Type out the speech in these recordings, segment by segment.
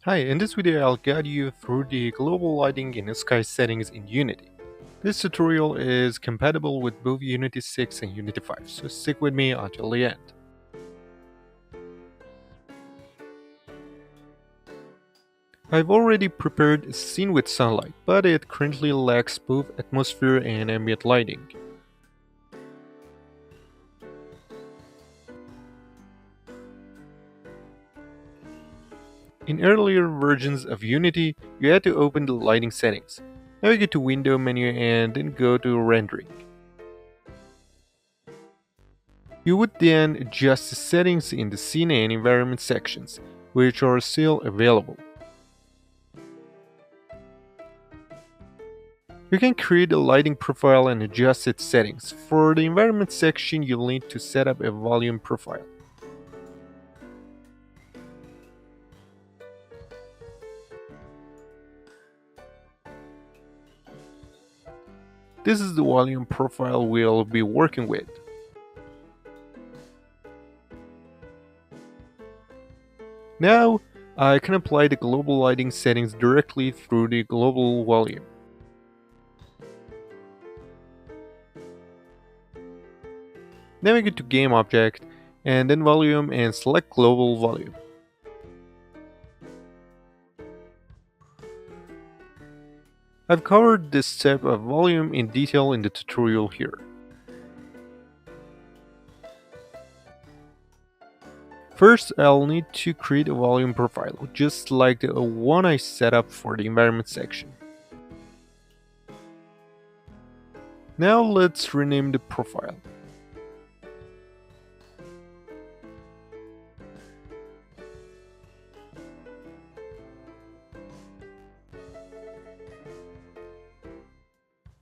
Hi, in this video I'll guide you through the global lighting in sky settings in Unity. This tutorial is compatible with both Unity 6 and Unity 5, so stick with me until the end. I've already prepared a scene with sunlight, but it currently lacks both atmosphere and ambient lighting. In earlier versions of Unity, you had to open the lighting settings, navigate to Window menu and then go to Rendering. You would then adjust the settings in the scene and environment sections, which are still available. You can create a lighting profile and adjust its settings. For the environment section, you'll need to set up a volume profile. This is the volume profile we'll be working with. Now, I can apply the global lighting settings directly through the global volume. Navigate to Game Object, and then Volume and select Global Volume. I've covered this step of volume in detail in the tutorial here. First, I'll need to create a volume profile, just like the one I set up for the environment section. Now let's rename the profile.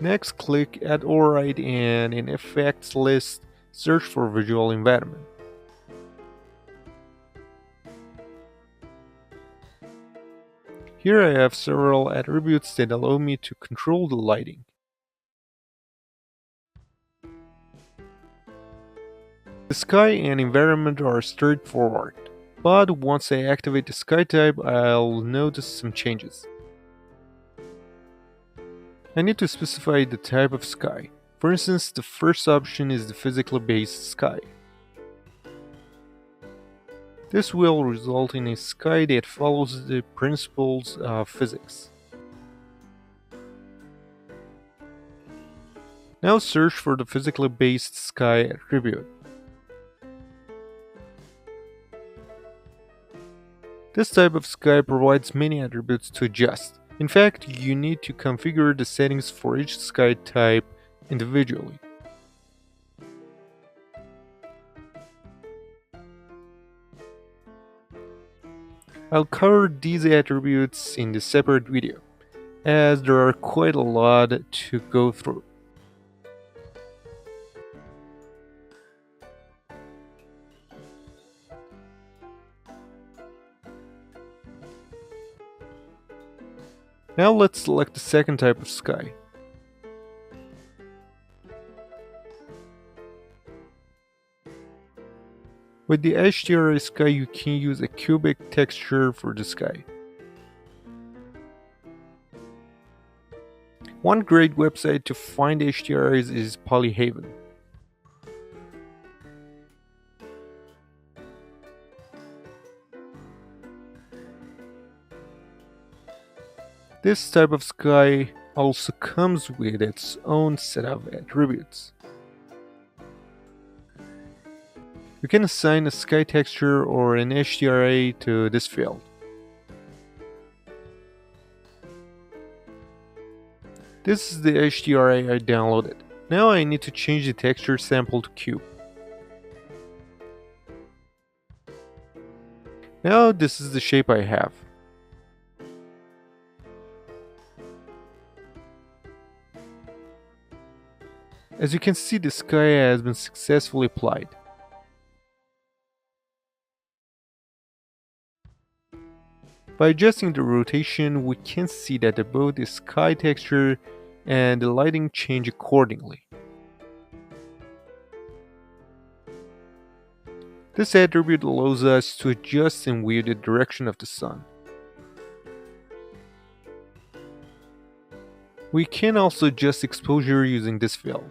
Next, click Add Override and in Effects list, search for Visual Environment. Here I have several attributes that allow me to control the lighting. The sky and environment are straightforward, but once I activate the sky type, I'll notice some changes. I need to specify the type of sky. For instance, the first option is the physically based sky. This will result in a sky that follows the principles of physics. Now search for the physically based sky attribute. This type of sky provides many attributes to adjust. In fact, you need to configure the settings for each sky type individually. I'll cover these attributes in the separate video, as there are quite a lot to go through. Now let's select the second type of sky. With the HDRI sky, you can use a cubic texture for the sky. One great website to find HDRIs is Polyhaven. This type of sky also comes with its own set of attributes. You can assign a sky texture or an HDRI to this field. This is the HDRI I downloaded. Now I need to change the texture sample to cube. Now this is the shape I have. As you can see, the sky has been successfully applied. By adjusting the rotation, we can see that both the sky texture and the lighting change accordingly. This attribute allows us to adjust and view the direction of the sun. We can also adjust exposure using this field.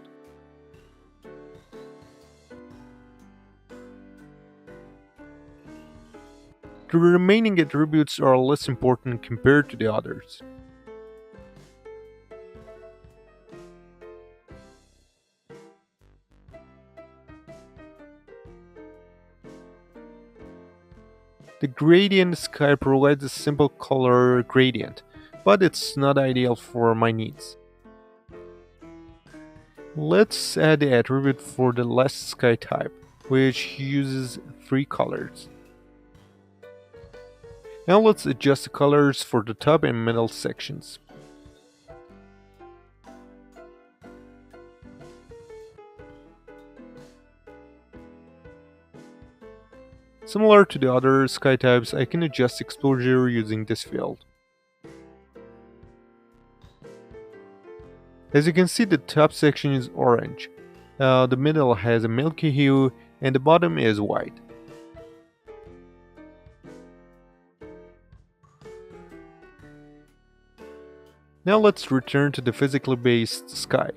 The remaining attributes are less important compared to the others. The gradient sky provides a simple color gradient, but it's not ideal for my needs. Let's add the attribute for the last sky type, which uses 3 colors. Now let's adjust the colors for the top and middle sections. Similar to the other sky types, I can adjust exposure using this field. As you can see, the top section is orange, the middle has a milky hue, and the bottom is white. Now let's return to the physically based sky.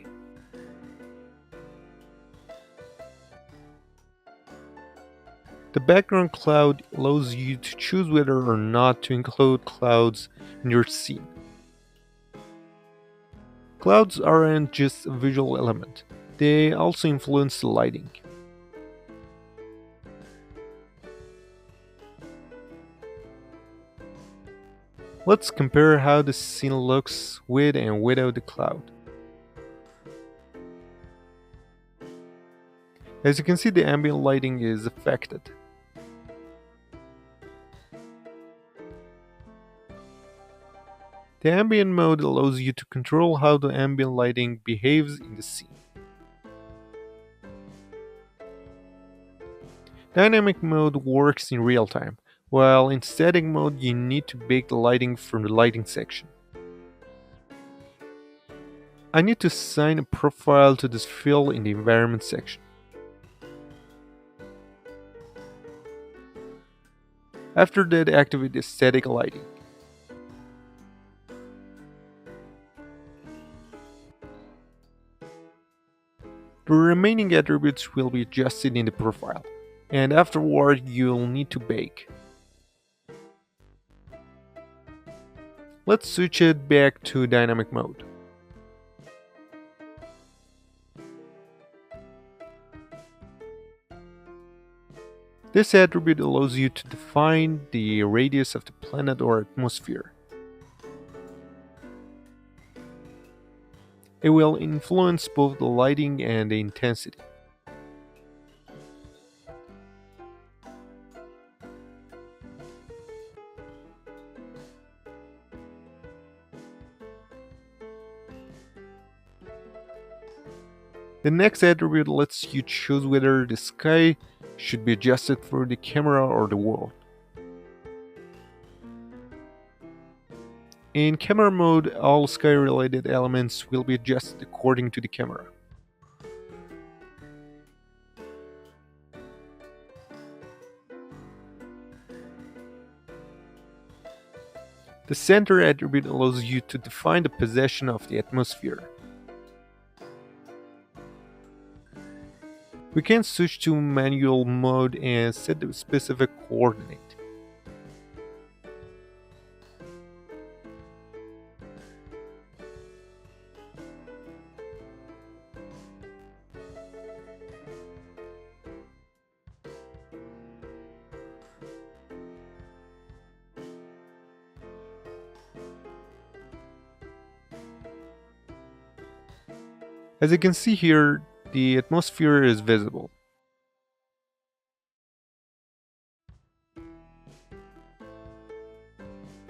The background cloud allows you to choose whether or not to include clouds in your scene. Clouds aren't just a visual element, they also influence the lighting. Let's compare how the scene looks with and without the cloud. As you can see, the ambient lighting is affected. The ambient mode allows you to control how the ambient lighting behaves in the scene. Dynamic mode works in real time, while in static mode you need to bake the lighting from the lighting section. I need to assign a profile to this fill in the environment section. After that, activate the static lighting. The remaining attributes will be adjusted in the profile, and afterward you'll need to bake. Let's switch it back to dynamic mode. This attribute allows you to define the radius of the planet or atmosphere. It will influence both the lighting and the intensity. The next attribute lets you choose whether the sky should be adjusted for the camera or the world. In camera mode, all sky-related elements will be adjusted according to the camera. The center attribute allows you to define the position of the atmosphere. We can switch to manual mode and set the specific coordinate. As you can see here, the atmosphere is visible.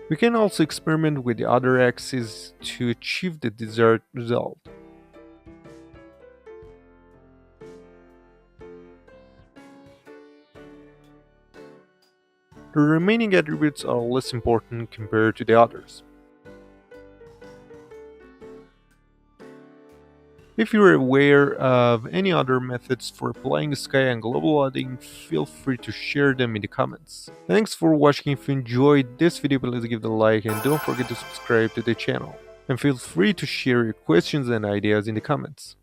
We can also experiment with the other axes to achieve the desired result. The remaining attributes are less important compared to the others. If you are aware of any other methods for applying sky and global lighting, feel free to share them in the comments. Thanks for watching. If you enjoyed this video, please give it a like and don't forget to subscribe to the channel. And feel free to share your questions and ideas in the comments.